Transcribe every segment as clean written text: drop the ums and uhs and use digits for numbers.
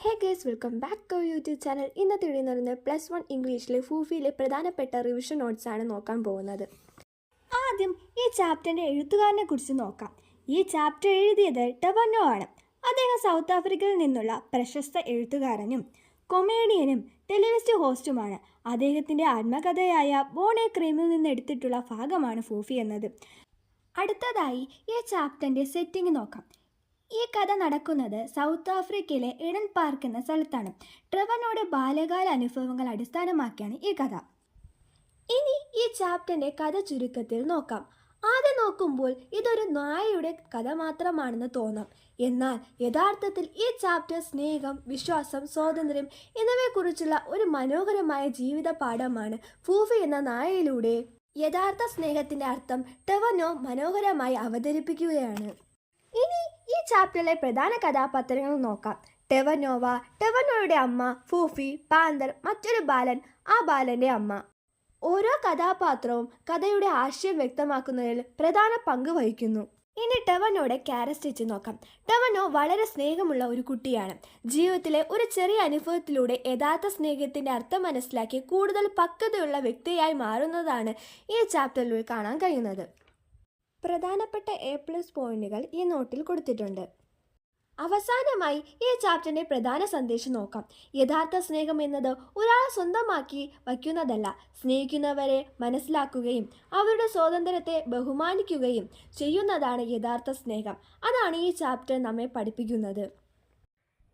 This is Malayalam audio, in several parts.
Hey guys, welcome back to YouTube channel. ഇന്നത്തെ വീഡിയോ എന്ന് പറയുന്നത് +1 ഇംഗ്ലീഷിലെ ഫൂഫിയിലെ പ്രധാനപ്പെട്ട റിവിഷൻ നോട്ട്സാണ് നോക്കാൻ പോകുന്നത്. ആദ്യം ഈ ചാപ്റ്ററിൻ്റെ എഴുത്തുകാരനെ കുറിച്ച് നോക്കാം. ഈ ചാപ്റ്റർ എഴുതിയത് ടെവനോ ആണ്. അദ്ദേഹം സൗത്ത് ആഫ്രിക്കയിൽ നിന്നുള്ള പ്രശസ്ത എഴുത്തുകാരനും കൊമേഡിയനും ടെലിവിസ്റ്റ് ഹോസ്റ്റുമാണ്. അദ്ദേഹത്തിൻ്റെ ആത്മകഥയായ ബോൺ എ ക്രീമിൽ നിന്ന് എടുത്തിട്ടുള്ള ഭാഗമാണ് ഫൂഫി എന്നത്. അടുത്തതായി ഈ ചാപ്റ്ററിൻ്റെ സെറ്റിംഗ് നോക്കാം. ഈ കഥ നടക്കുന്നത് സൗത്ത് ആഫ്രിക്കയിലെ എഡൻ പാർക്ക് എന്ന സ്ഥലത്താണ്. ട്രെവനോയുടെ ബാല്യകാല അനുഭവങ്ങൾ അടിസ്ഥാനമാക്കിയാണ് ഈ കഥ. ഇനി ഈ ചാപ്റ്ററിൻ്റെ കഥ ചുരുക്കത്തിൽ നോക്കാം. ആദ്യം നോക്കുമ്പോൾ ഇതൊരു നായയുടെ കഥ മാത്രമാണെന്ന് തോന്നാം. എന്നാൽ യഥാർത്ഥത്തിൽ ഈ ചാപ്റ്റർ സ്നേഹം, വിശ്വാസം, സ്വാതന്ത്ര്യം എന്നിവയെക്കുറിച്ചുള്ള ഒരു മനോഹരമായ ജീവിത പാഠമാണ്. ഫൂഫി എന്ന നായയിലൂടെ യഥാർത്ഥ സ്നേഹത്തിൻ്റെ അർത്ഥം ടെവനോ മനോഹരമായി അവതരിപ്പിക്കുകയാണ്. ഇനി ഈ ചാപ്റ്ററിലെ പ്രധാന കഥാപാത്രങ്ങൾ നോക്കാം. ടെവനോവ, ടെവനോയുടെ അമ്മ, ഫൂഫി, പാന്തർ, മറ്റൊരു ബാലൻ, ആ ബാലൻ്റെ അമ്മ. ഓരോ കഥാപാത്രവും കഥയുടെ ആശയം വ്യക്തമാക്കുന്നതിൽ പ്രധാന പങ്ക് വഹിക്കുന്നു. ഇനി ടെവനോയുടെ ക്യാരക്ടറിസ്റ്റിക്സ് നോക്കാം. ടെവനോ വളരെ സ്നേഹമുള്ള ഒരു കുട്ടിയാണ്. ജീവിതത്തിലെ ഒരു ചെറിയ അനുഭവത്തിലൂടെ യഥാർത്ഥ സ്നേഹത്തിൻ്റെ അർത്ഥം മനസ്സിലാക്കി കൂടുതൽ പക്വതയുള്ള വ്യക്തിയായി മാറുന്നതാണ് ഈ ചാപ്റ്ററിലൂടെ കാണാൻ കഴിയുന്നത്. പ്രധാനപ്പെട്ട A+ പോയിന്റുകൾ ഈ നോട്ടിൽ കൊടുത്തിട്ടുണ്ട്. അവസാനമായി ഈ ചാപ്റ്ററിൻ്റെ പ്രധാന സന്ദേശം നോക്കാം. യഥാർത്ഥ സ്നേഹം എന്നത് ഒരാളെ സ്വന്തമാക്കി വയ്ക്കുന്നതല്ല, സ്നേഹിക്കുന്നവരെ മനസ്സിലാക്കുകയും അവരുടെ സ്വാതന്ത്ര്യത്തെ ബഹുമാനിക്കുകയും ചെയ്യുന്നതാണ് യഥാർത്ഥ സ്നേഹം. അതാണ് ഈ ചാപ്റ്റർ നമ്മെ പഠിപ്പിക്കുന്നത്.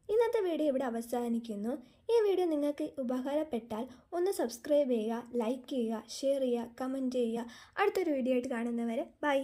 ഇന്നത്തെ വീഡിയോ ഇവിടെ അവസാനിക്കുന്നു. ഈ വീഡിയോ നിങ്ങൾക്ക് ഉപകാരപ്പെട്ടാൽ ഒന്ന് സബ്സ്ക്രൈബ് ചെയ്യുക, ലൈക്ക് ചെയ്യുക, ഷെയർ ചെയ്യുക, കമൻറ്റ് ചെയ്യുക. അടുത്തൊരു വീഡിയോ ആയിട്ട് കാണുന്നവരെ ബൈ.